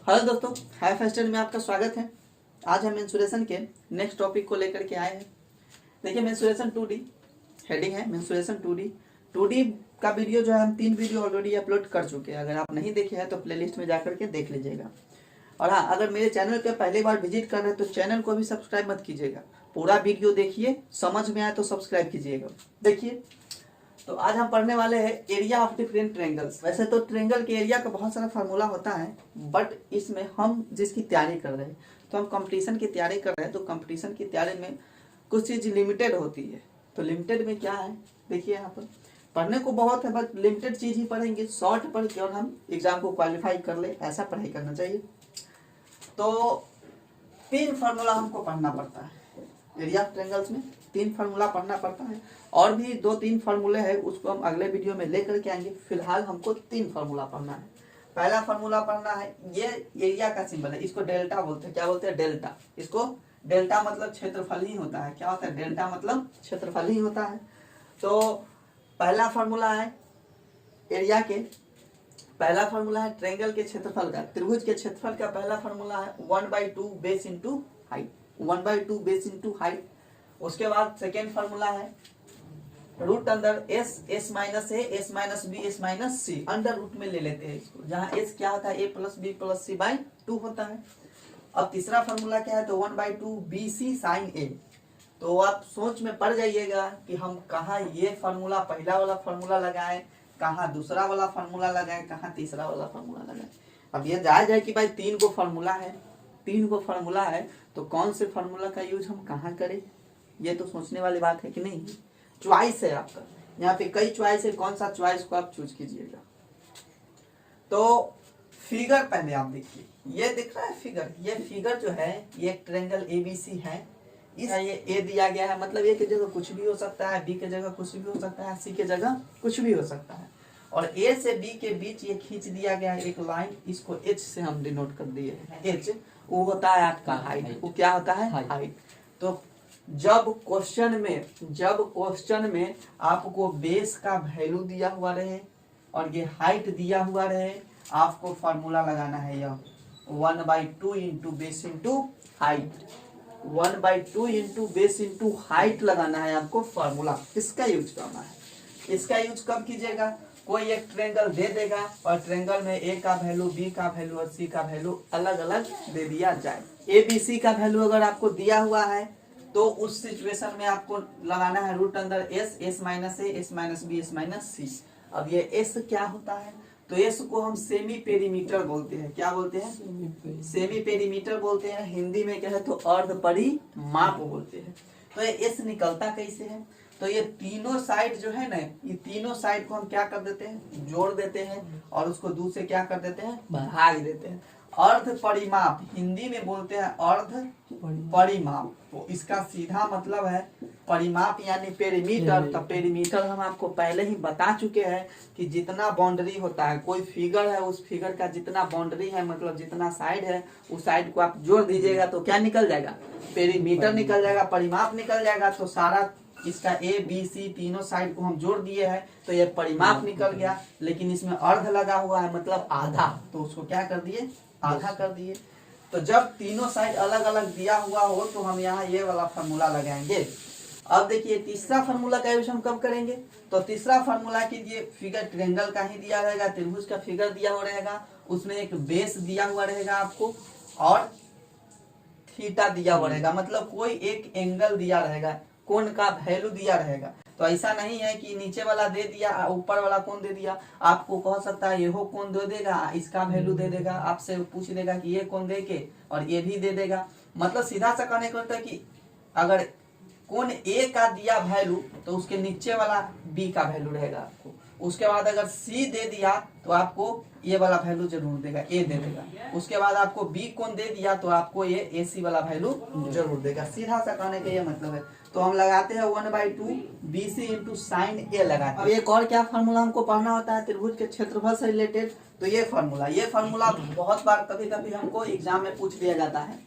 Hello दोस्तों, high faster में आपका स्वागत है। आज हम मेंसुरेशन के नेक्स्ट टॉपिक को लेकर के आए हैं। देखिए, मेंसुरेशन 2D हेडिंग है। मेंसुरेशन 2D का वीडियो जो है हम 3 वीडियो ऑलरेडी अपलोड कर चुके हैं। अगर आप नहीं देखे हैं तो प्लेलिस्ट में जाकर के देख लीजिएगा। और हाँ, अगर मेरे चैनल पे पहली बार विजिट कर रहे हैं तो चैनल को भी सब्सक्राइब मत कीजिएगा। पूरा वीडियो देखिए, समझ में आए तो सब्सक्राइब कीजिएगा। देखिए, तो आज हम पढ़ने वाले हैं एरिया ऑफ डिफरेंट ट्रेंगल्स। वैसे तो ट्रेंगल के एरिया का बहुत सारा फार्मूला होता है, बट इसमें हम जिसकी तैयारी कर रहे हैं तो हम कंपटीशन की तैयारी कर रहे हैं। तो कंपटीशन की तैयारी में कुछ चीज लिमिटेड होती है। तो लिमिटेड में क्या है, देखिए यहाँ पर पढ़ने को बहुत है, बट लिमिटेड चीज ही पढ़ेंगे, शॉर्ट पढ़ के और हम एग्जाम को क्वालिफाई कर ले, ऐसा पढ़ाई करना चाहिए। तो 3 फार्मूला हमको पढ़ना पड़ता है एरिया ऑफ ट्रेंगल्स में। 3 फार्मूला पढ़ना पड़ता है, और भी 2-3 फार्मूले हैं, उसको हम अगले वीडियो में लेकर के आएंगे। फिलहाल हमको 3 फार्मूला पढ़ना है। पहला फार्मूला पढ़ना है, ये एरिया का सिंबल है, इसको डेल्टा बोलते हैं। क्या बोलते हैं? डेल्टा। इसको डेल्टा मतलब क्षेत्रफल ही होता है। क्या होता है? डेल्टा मतलब क्षेत्रफल ही होता है। तो पहला फार्मूला है एरिया के, पहला फार्मूला है ट्रेंगल के क्षेत्रफल का, त्रिभुज के क्षेत्रफल का पहला फार्मूला है 1/2 base into height. 1/2 base into height. उसके बाद सेकेंड फार्मूला है रूट अंदर S minus A, S minus B, S minus C, under root में ले लेते हैं इसको, जहाँ एस क्या होता है? A plus B plus C by 2 होता है। अब तीसरा फार्मूला क्या है? तो 1/2 बी सी साइन ए। तो आप सोच में पड़ जाइएगा कि हम कहाँ ये फार्मूला, पहला वाला फार्मूला लगाए, कहाँ दूसरा वाला फार्मूला लगाए, कहाँ तीसरा वाला फार्मूला लगाए। अब ये जायज है कि भाई 3 गो फार्मूला है, 3 गो फार्मूला है, तो कौन से फार्मूला का यूज हम कहाँ करें, ये तो सोचने वाली बात है कि नहीं। चॉइस है आपका, यहाँ पे कई चॉइस है, कौन सा चॉइस को आप चूज कीजिएगा। तो फिगर पहले आप देखिए, ये दिख रहा है फिगर, ये फिगर जो है ये एक ट्रेंगल एबीसी है। इस ये ए दिया गया है, मतलब ए की जगह कुछ भी हो सकता है, बी की जगह कुछ भी हो सकता है, सी की जगह कुछ भी हो सकता है। और ए से बी के बीच ये खींच दिया गया है एक लाइन, इसको एच से हम डिनोट कर दिए हैं। एच वो होता है आपका हाइट। वो क्या होता है? हाइट। तो जब क्वेश्चन में आपको बेस का वैल्यू दिया हुआ रहे और ये हाइट दिया हुआ रहे, आपको फार्मूला लगाना है यह 1/2 into base into height. 1/2 into base into height लगाना है आपको फार्मूला। इसका यूज करना है। इसका यूज कब कीजिएगा? कोई एक ट्रेंगल दे देगा और ट्रेंगल में ए का वैल्यू, बी का वैल्यू और सी का वैल्यू अलग अलग दे दिया जाए। ए बी सी का वैल्यू अगर आपको दिया हुआ है तो उस सिचुएशन में आपको लगाना है रूट अंदर S, S minus A, S minus B, S minus C. अब ये एस क्या होता है? तो एस को हम सेमी पेरीमीटर बोलते हैं। क्या बोलते हैं? सेमी पेरीमीटर बोलते हैं। हिंदी में क्या है तो अर्ध परिमाप बोलते हैं। तो ये एस निकलता कैसे है? तो ये तीनों साइड जो है ना, ये तीनों साइड को हम क्या कर देते हैं? जोड़ देते हैं और उसको 2 से क्या कर देते हैं? भाग देते हैं। अर्ध परिमाप हिंदी में बोलते हैं अर्ध परिमाप। तो इसका सीधा मतलब है परिमाप यानी पेरीमीटर। तो पेरीमीटर हम आपको पहले ही बता चुके हैं कि जितना बाउंड्री होता है, कोई फिगर है, उस फिगर का जितना बाउंड्री है, मतलब जितना साइड है, उस साइड को आप जोड़ दीजिएगा तो क्या निकल जाएगा? पेरीमीटर निकल जाएगा, परिमाप निकल जाएगा। तो सारा इसका ए बी सी तीनों साइड को हम जोड़ दिए हैं तो ये परिमाप निकल गया। लेकिन इसमें अर्ध लगा हुआ है, मतलब आधा, तो उसको क्या कर दिए? आधा कर दिए। तो जब तीनों साइड अलग अलग दिया हुआ हो तो हम यहाँ ये वाला फार्मूला लगाएंगे। अब देखिए तीसरा फार्मूला का यूज हम कब करेंगे? तो तीसरा फार्मूला कीजिए, फिगर ट्रेंगल का ही दिया रहेगा, त्रिभुज का फिगर दिया हुआ रहेगा, उसमें एक बेस दिया हुआ रहेगा आपको और थीटा दिया हुआ रहेगा, मतलब कोई एक एंगल दिया रहेगा, कोण का वैल्यू दिया रहेगा। तो ऐसा नहीं है कि नीचे वाला दे दिया, ऊपर वाला कोण दे दिया। आपको कह सकता है ये हो कोण दे देगा, इसका वैल्यू दे देगा, आपसे पूछ देगा कि ये कोण दे के और ये भी दे देगा। मतलब सीधा सा कहने का होता है कि अगर कोण ए का दिया वैल्यू तो उसके नीचे वाला बी का वैल्यू रहेगा आपको। उसके बाद अगर सी दे दिया तो आपको ये वाला वैल्यू जरूर देगा, ए दे देगा। उसके बाद आपको बी कोण दे दिया तो आपको ये ए सी वाला वैल्यू जरूर देगा। सीधा सा कहने का ये मतलब है। तो हम लगाते हैं 1/2 बी सी इंटू साइन ए लगाते हैं। अब एक और क्या फार्मूला हमको पढ़ना होता है त्रिभुज के क्षेत्रफल से रिलेटेड? तो ये फार्मूला बहुत बार कभी कभी हमको एग्जाम में पूछ दिया जाता है।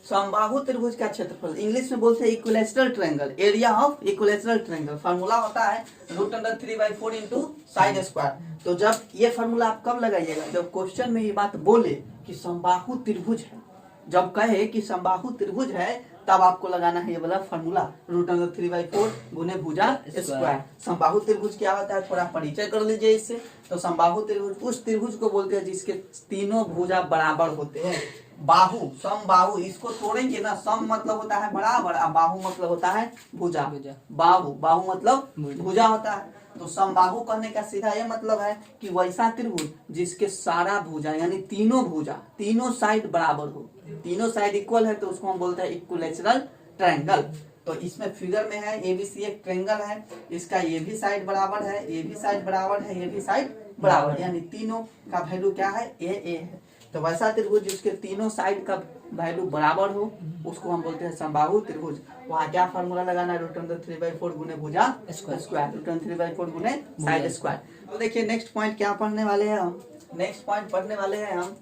समबाहु त्रिभुज का क्षेत्रफल, इंग्लिश में बोलते हैं equilateral triangle, area of equilateral triangle. Formula होता है √3/4 इंटू साइड स्क्वायर। तो जब ये फार्मूला आप कब लगाइएगा, जब क्वेश्चन में ये बात बोले कि समबाहु त्रिभुज है, जब कहे कि समबाहु त्रिभुज है, तब आपको लगाना है ये वाला फार्मूला √3/4 गुने भुजा स्क्वायर। समबाहु त्रिभुज क्या होता है, थोड़ा परिचय कर लीजिए इससे। तो समबाहु त्रिभुज उस त्रिभुज को बोलते हैं जिसके तीनों भुजा बराबर होते हैं। बाहु, समबाहु, इसको तोड़ेंगे ना, सम मतलब होता है बराबर, और बाहु मतलब होता है भुजा। बाहु मतलब भुजा होता है। तो समबाहु कहने का सीधा ये मतलब है कि वैसा त्रिभुज जिसके सारा भुजा यानी तीनों भुजा, तीनों साइड बराबर हो, तीनों साइड इक्वल है, तो उसको हम बोलते हैं इक्विलेटरल ट्रायंगल। तो इसमें फिगर में है एबीसी एक ट्रायंगल है, इसका ये भी साइड बराबर है, ये भी साइड बराबर है, ये भी साइड बराबर, यानी तीनों का वैल्यू क्या है, ए है। तो वैसा त्रिभुज जिसके तीनों साइड का वैल्यू बराबर हो उसको हम बोलते हैं समबाहु त्रिभुज। वहाँ क्या फार्मूला लगाना है, √3/4 गुने भुजा स्क्वायर, √3/4 गुने साइड स्क्वायर। तो देखिए नेक्स्ट पॉइंट क्या पढ़ने वाले हैं हम, नेक्स्ट पॉइंट पढ़ने वाले हैं हम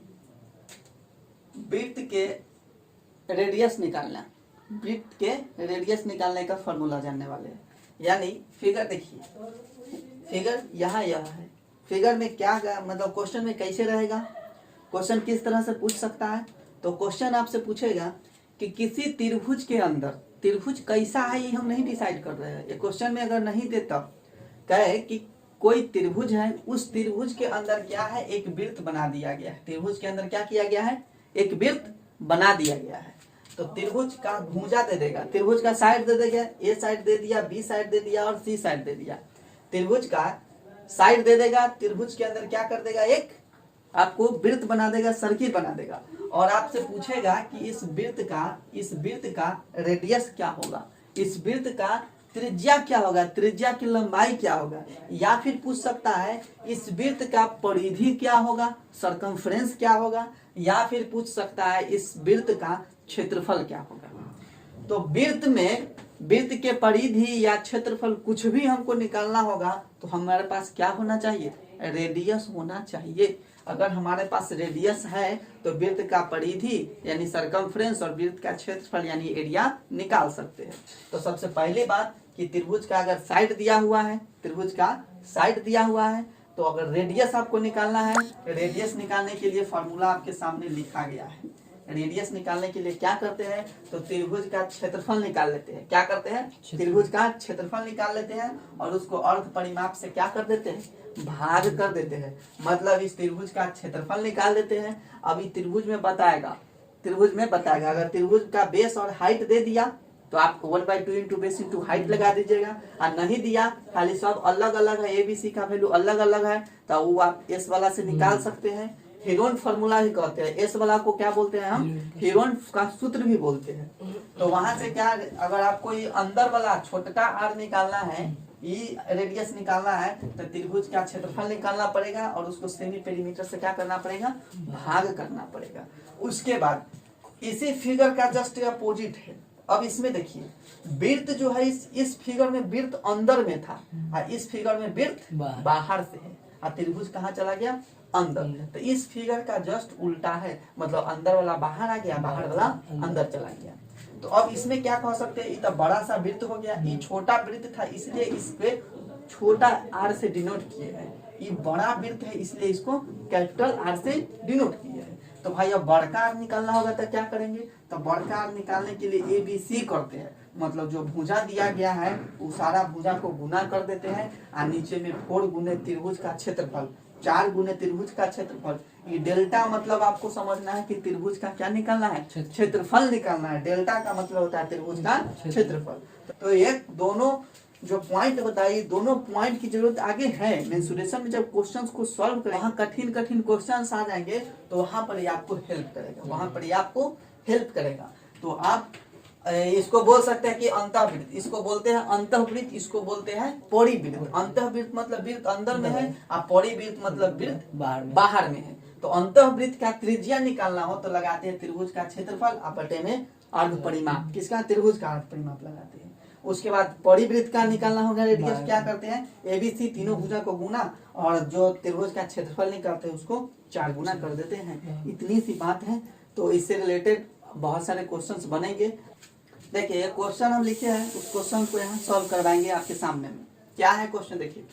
वृत्त के रेडियस निकालना, वृत्त के रेडियस निकालने का फार्मूला जानने वाले हैं। यानी फिगर देखिए, फिगर यहाँ यह है, फिगर में क्या मतलब क्वेश्चन में कैसे रहेगा, क्वेश्चन किस तरह से पूछ सकता है। तो क्वेश्चन आपसे पूछेगा कि किसी त्रिभुज के अंदर, त्रिभुज कैसा है ये हम नहीं डिसाइड कर रहे हैं, ये क्वेश्चन में अगर नहीं देता, कहे कि कोई त्रिभुज है, उस त्रिभुज के अंदर क्या है, एक वृत्त बना दिया गया है। त्रिभुज के अंदर क्या किया गया है, एक वृत्त बना दिया गया है। तो त्रिभुज का भुजा दे देगा, त्रिभुज का साइड दे देगा, ए साइड दे दिया, बी साइड दे दिया और सी साइड दे दिया। त्रिभुज का साइड दे देगा, त्रिभुज के अंदर क्या कर देगा, एक आपको वृत्त बना देगा, सर्किल बना देगा, और आपसे पूछेगा कि इस वृत्त का रेडियस क्या होगा, इस वृत्त का त्रिज्या क्या होगा, त्रिज्या की लंबाई क्या होगा, या फिर पूछ सकता है इस वृत्त का परिधि क्या होगा, सरकमफ्रेंस क्या होगा, या फिर पूछ सकता है इस वृत्त का क्षेत्रफल क्या होगा। तो वृत्त में वृत्त के परिधि या क्षेत्रफल कुछ भी हमको निकालना होगा तो हमारे पास क्या होना चाहिए, रेडियस होना चाहिए। अगर हमारे पास रेडियस है तो वृत्त का परिधि यानी सरकमफ्रेंस और वृत्त का क्षेत्रफल यानी एरिया निकाल सकते हैं। तो सबसे पहली बात कि त्रिभुज का अगर साइड दिया हुआ है, त्रिभुज का साइड दिया हुआ है, तो अगर रेडियस आपको निकालना है, रेडियस निकालने के लिए फॉर्मूला आपके सामने लिखा गया है। रेडियस निकालने के लिए क्या करते हैं, तो त्रिभुज का क्षेत्रफल निकाल लेते हैं। क्या करते हैं, त्रिभुज का क्षेत्रफल निकाल लेते हैं और उसको अर्ध परिमाप से क्या कर देते हैं, भाग कर देते हैं। मतलब इस त्रिभुज का क्षेत्रफल निकाल देते हैं। अभी त्रिभुज में बताएगा, अगर त्रिभुज का बेस और हाइट दे दिया तो आप 1/2 इंटू बेस इंटू हाइट लगा दीजिएगा, और नहीं दिया खाली सब अलग अलग है, एबीसी का वैल्यू अलग अलग है, तो वो आप एस वाला से निकाल सकते हैं। हेरोन फार्मूला ही कहते हैं, एस वाला को क्या बोलते हैं हम, हेरोन का सूत्र भी बोलते हैं। तो वहां से क्या, अगर आपको ये अंदर वाला छोटका आर निकालना है, ये रेडियस निकालना है, तो त्रिभुज का क्षेत्रफल निकालना पड़ेगा और उसको सेमी पेरीमीटर से क्या करना पड़ेगा, भाग करना पड़ेगा। उसके बाद इसी फिगर का जस्ट अपोजिट है। अब इसमें देखिए वृत्त जो है, इस फिगर में वृत्त अंदर में था और इस फिगर में वृत्त बाहर से है, और त्रिभुज कहाँ चला गया, अंदर। तो इस फिगर का जस्ट उल्टा है, मतलब अंदर वाला बाहर आ गया, बाहर वाला अंदर चला गया। तो अब इसमें क्या कह सकते हैं, इतना बड़ा सा वृत्त हो गया, ये छोटा वृत्त था इसलिए इसके छोटा आर से डिनोट किए हैं, ये बड़ा वृत्त है इसलिए इसको कैपिटल आर से डिनोट किए हैं। तो भाई अब बड़का आर निकालना होगा तो क्या करेंगे, तो बड़का आर निकालने के लिए ए बी सी करते हैं, मतलब जो भुजा दिया गया है वो सारा भुजा को गुना कर देते हैं, और नीचे में 4 गुने त्रिभुज का क्षेत्रफल, 4 गुने त्रिभुज का क्षेत्रफल। ये डेल्टा मतलब आपको समझना है कि त्रिभुज का क्या निकालना है, क्षेत्रफल निकालना है। डेल्टा का मतलब होता है त्रिभुज का क्षेत्रफल। तो ये दोनों जो पॉइंट बताइए, दोनों पॉइंट की जरूरत आगे है। मेंसुरेशन में जब क्वेश्चंस को सॉल्व करें, वहाँ कठिन क्वेश्चंस आ जाएंगे तो वहां पर ये आपको हेल्प करेगा, तो आप इसको बोल सकते हैं कि अंतःवृत्त, इसको बोलते हैं अंतःवृत्त, इसको बोलते हैं परिवृत्त। अंतःवृत्त मतलब वृत्त अंदर में है और परिवृत्त मतलब वृत्त बाहर में है। तो अंतःवृत्त का त्रिज्या निकालना हो तो लगाते हैं त्रिभुज का क्षेत्रफल और बटे में अर्ध परिमाप, किसका, त्रिभुज का अर्ध परिमाप लगाते हैं। उसके बाद परिवृत्त का निकालना होगा रेडियस, क्या करते हैं, एबीसी तीनों भुजा को गुना और जो त्रिभुज का क्षेत्रफल निकालते हैं उसको 4 गुना कर देते हैं। इतनी सी बात है। तो इससे रिलेटेड बहुत सारे क्वेश्चंस बनेंगे। देखिए क्वेश्चन हम लिखे हैं, उस क्वेश्चन को यहाँ सॉल्व करवाएंगे आपके सामने में। क्या है क्वेश्चन देखिए।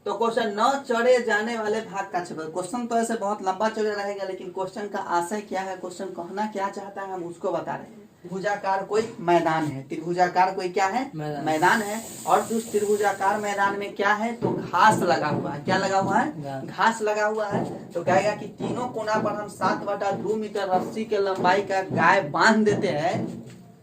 तो क्वेश्चन न चढ़े जाने वाले भाग का क्षेत्रफल। क्वेश्चन तो ऐसे बहुत लंबा चौड़ा रहेगा, लेकिन क्वेश्चन का आशय क्या है, क्वेश्चन कहना क्या चाहता है, हम उसको बता रहे हैं। त्रिभुजाकार कोई मैदान है, त्रिभुजाकार कोई क्या है, मैदान है। और उस त्रिभुजाकार मैदान में क्या है, तो घास लगा हुआ है। क्या लगा हुआ है, घास लगा हुआ है। तो कहेगा कि तीनों कोना पर हम 7/2 मीटर रस्सी के लंबाई का गाय बांध देते हैं।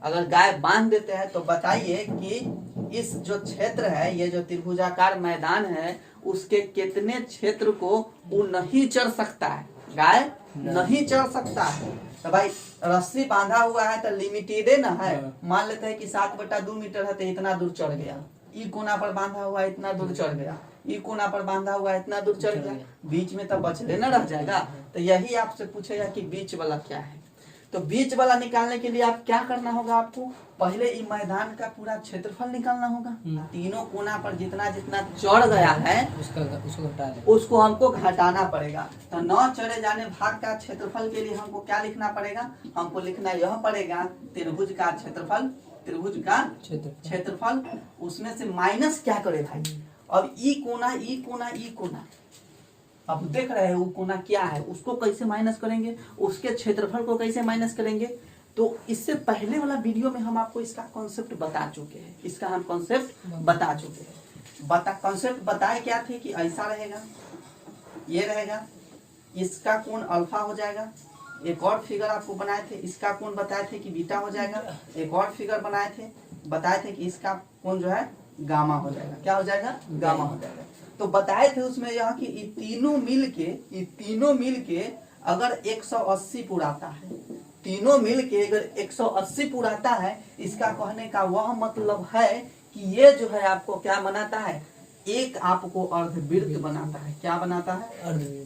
अगर गाय बांध देते हैं तो बताइए कि इस जो क्षेत्र है, ये जो त्रिभुजाकार मैदान है, उसके कितने क्षेत्र को वो नहीं चढ़ सकता है, गाय नहीं चढ़ सकता है। तो भाई रस्सी बांधा हुआ है तो लिमिटेड है ना है। मान लेते हैं कि 7/2 मीटर है तो इतना दूर चढ़ गया। ई कोना पर बांधा हुआ है इतना दूर चढ़ गया, ई कोना पर बांधा हुआ है इतना दूर चढ़ गया, बीच में तो बचले न रह जाएगा। तो यही आपसे पूछेगा कि बीच वाला क्या है। तो बीच वाला निकालने के लिए आप क्या करना होगा, आपको पहले इस मैदान का पूरा क्षेत्रफल निकालना होगा। तीनों कोना पर जितना जितना चढ़ गया है उसको हमको घटाना पड़ेगा। तो न चढ़े जाने भाग का क्षेत्रफल के लिए हमको क्या लिखना पड़ेगा, हमको लिखना यह पड़ेगा त्रिभुज का क्षेत्रफल, त्रिभुज का क्षेत्रफल। उसमें से माइनस क्या करे भाई, अब ई कोना ई कोना ई कोना, अब देख रहे हैं वो कोना क्या है, उसको कैसे माइनस करेंगे, उसके क्षेत्रफल को कैसे माइनस करेंगे। तो इससे पहले वाला वीडियो में हम आपको इसका कॉन्सेप्ट बता चुके हैं, इसका हम कॉन्सेप्ट बता चुके हैं। कॉन्सेप्ट बताए क्या थे कि ऐसा रहेगा, ये रहेगा, इसका कोण अल्फा हो जाएगा। एक और फिगर आपको बनाए थे, इसका कोण बताए थे कि बीटा हो जाएगा। एक और फिगर बनाए थे, बताए थे कि इसका कोण जो है गामा हो जाएगा। क्या हो जाएगा, गामा हो जाएगा। तो बताए थे उसमें यह कि ये तीनों मिल के अगर 180 पुराता है, तीनों मिल के अगर 180 पुराता है, इसका कहने का वह मतलब है कि ये जो है आपको क्या बनाता है, एक आपको अर्धवृत्त बनाता है। क्या बनाता है,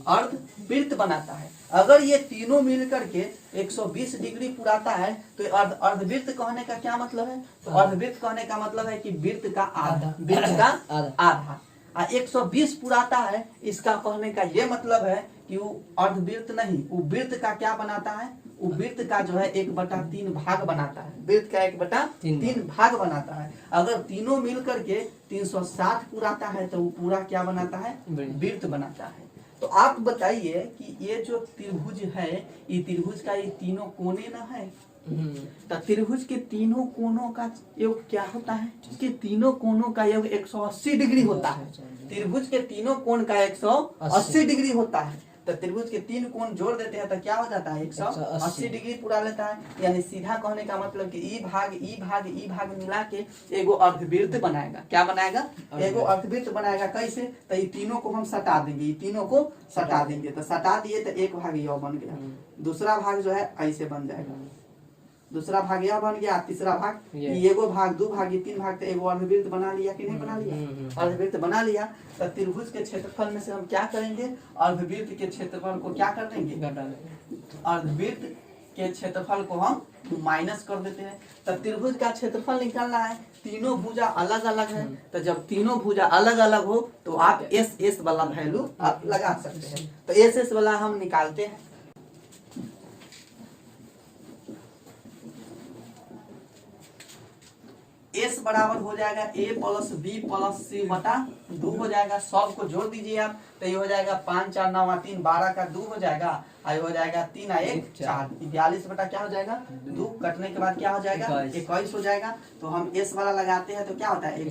अर्धवृत्त बनाता है। अगर ये तीनों मिल करके 120 डिग्री पुराता है तो अर्धवृत्त कहने का क्या मतलब है, तो अर्धवृत्त कहने का मतलब है कि वृत्त का आधा, वृत्त का आधा। 120 पुराता है, इसका कहने का ये मतलब है कि वो अर्धवृत्त नहीं, वो वृत्त का क्या बनाता है, वो वृत्त का जो है 1/3 भाग बनाता है। वृत्त का 1/3 भाग बनाता है। अगर तीनों मिल करके 360 पुराता है तो वो पूरा क्या बनाता है, वृत्त बनाता है। तो आप बताइए कि ये जो त्रिभुज है, ये त्रिभुज का ये तीनों कोने ना है, तो त्रिभुज के तीनों कोनों का योग क्या होता है, कि तीनों कोनों का योग 180 डिग्री होता है। त्रिभुज के तीनों कोण का 180 डिग्री होता है। तो त्रिभुज के 3 कोण जोड़ देते हैं तो क्या हो जाता है, 180 डिग्री पूरा लेता है। यानी सीधा कहने का मतलब कि ई भाग मिला के एगो अर्धवृत्त बनाएगा। क्या बनाएगा, एगो अर्धवृत्त बनाएगा। कैसे, तो ये तीनों को हम सटा देंगे, ये तीनों को सटा देंगे। तो सटा दिए तो एक भाग यह बन गया, दूसरा भाग जो है ऐसे बन जाएगा, दूसरा भाग यह बन गया, तीसरा भाग एगो भाग, 2 भाग, 3 भाग, तो एगो अर्धवृत्त बना लिया कि नहीं बना लिया, अर्धवृत्त बना लिया। तो त्रिभुज के क्षेत्रफल में से हम क्या करेंगे, अर्धवृत्त के क्षेत्रफल को क्या कर देंगे, अर्धवृत्त के क्षेत्रफल को हम माइनस कर देते हैं। तो त्रिभुज का क्षेत्रफल निकालना है, तीनों भुजा अलग अलग है। तो जब तीनों भुजा अलग अलग हो तो आप एस वाला वैल्यू आप लगा सकते हैं। तो एस वाला हम निकालते हैं। एस बराबर हो जाएगा a + b + c बटा 2 हो जाएगा। सब को जोड़ दीजिए आप, तो ये हो जाएगा 5 4 9 3 12 का 2 हो जाएगा, और हो जाएगा 3 1 4, 42 बटा क्या हो जाएगा 2, कटने के बाद क्या हो जाएगा 21 हो जाएगा। तो हम एस वाला लगाते हैं तो क्या होता है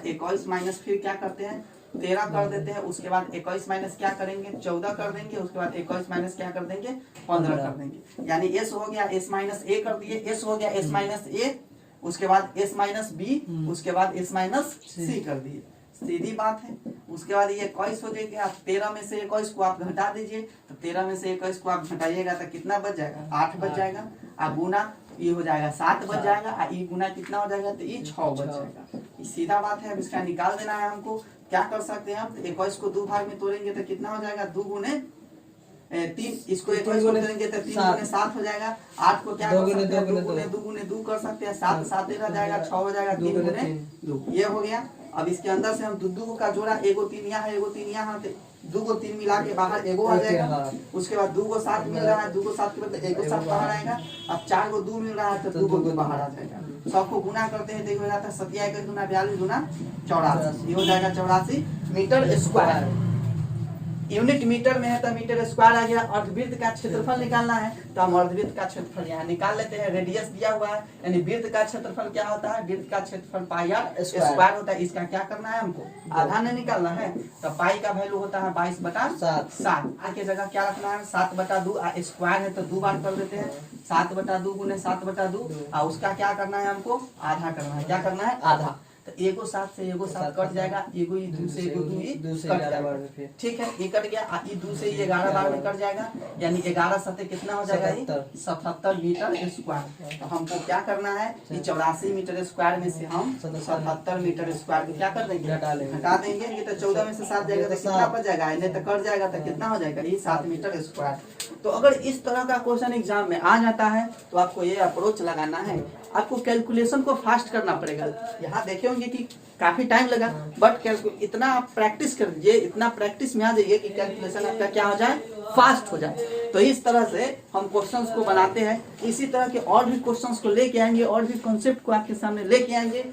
21 माइनस फिर क्या करते हैं 13 कर देते हैं। उसके बाद 21 माइनस क्या करेंगे 14 कर देंगे। उसके बाद 21 माइनस क्या कर देंगे 15 कर देंगे। यानी एस हो गया s माइनस a कर दिए, एस हो गया s माइनस a, उसके बाद s माइनस बी, उसके बाद s माइनस सी कर दिए। सीधी बात है। उसके बाद ये 21 हो जाएगा, 13 में से 21 को आप घटा दीजिए। तो 13 में से 21 को आप घटाइएगा तो कितना बच जाएगा 8 बच जाएगा। अब गुना ये हो जाएगा 7 बच जाएगा, और ये गुना कितना हो जाएगा तो ये 6 बच जाएगा। ये सीधा बात है। अब इसका निकाल देना है हमको। क्या कर सकते हैं हम, 21 को 2 भाग में तोड़ेंगे तो कितना हो जाएगा 2 गुने 3, इसको 21 को तोड़ेंगे तो 3 गुने 7 हो जाएगा। 8 को क्या कर सकते हैं 2 गुने 2 कर सकते हैं, 7 7 रह जाएगा, 6 हो जाएगा, 3 गुने 2 ये हो गया। अब इसके अंदर से हम 2 का जोड़ा, एगो 3 यहाँ है एगो 3 यहाँ, 2 को 3 मिला के बाहर एगो आ जाएगा। उसके बाद 2 को 7 मिल रहा है, 2 को 7 के बदले एगो 7 बाहर आएगा। अब 4 को 2 मिल रहा है तो 2 को 2 बाहर आ जाएगा। सबको गुना करते हैं, देखो जाता है 27 गुना 42 गुना 84, ये हो जाएगा 84 मीटर स्क्वायर। यूनिट मीटर में है तो मीटर स्क्वायर आ गया। अर्धवृत्त का क्षेत्रफल निकालना है तो हम अर्धवृत्त का क्षेत्रफल यहाँ निकाल लेते हैं। रेडियस दिया हुआ है, यानी वृत्त का क्षेत्रफल क्या होता है, वृत्त का क्षेत्रफल पाई आर स्क्वायर होता है। इसका क्या करना है, हमको आधा नहीं निकालना है। तो पाई का वैल्यू होता है 22/7। आगे जगह क्या रखना है, 7/2 स्क्वायर है तो 2 बार कर देते हैं। 7/2 गुने 7/2 और उसका क्या करना है, हमको आधा करना है। क्या करना है, आधा। तो एगो 7 से एगो 7 कट जाएगा, एगो 2 से एगो 2 कट जाएगा। ठीक है, ये कट गया। ये 2 से 11 बार में कट जाएगा, यानी 11 7 कितना हो जाएगा, 77 मीटर स्क्वायर। तो हमको क्या करना है, ये 84 मीटर स्क्वायर में से हम 77 मीटर स्क्वायर को क्या कर देंगे, हटा देंगे। ये तो 14 में से 7 जाएगा तो कितना बच जाएगा, नहीं तो कट जाएगा तो कितना हो जाएगा, ये 7 मीटर स्क्वायर। तो अगर इस तरह का क्वेश्चन एग्जाम में आ जाता है तो आपको ये अप्रोच लगाना है। आपको कैलकुलेशन को फास्ट करना पड़ेगा। यहाँ देखे होंगे कि काफी टाइम लगा, बट इतना प्रैक्टिस कर लीजिए, इतना प्रैक्टिस में आ जाइए कि कैलकुलेशन आपका क्या हो जाए, फास्ट हो जाए। तो इस तरह से हम क्वेश्चंस को बनाते हैं। इसी तरह के और भी क्वेश्चंस को लेके आएंगे और भी कॉन्सेप्ट को आपके सामने लेके आएंगे।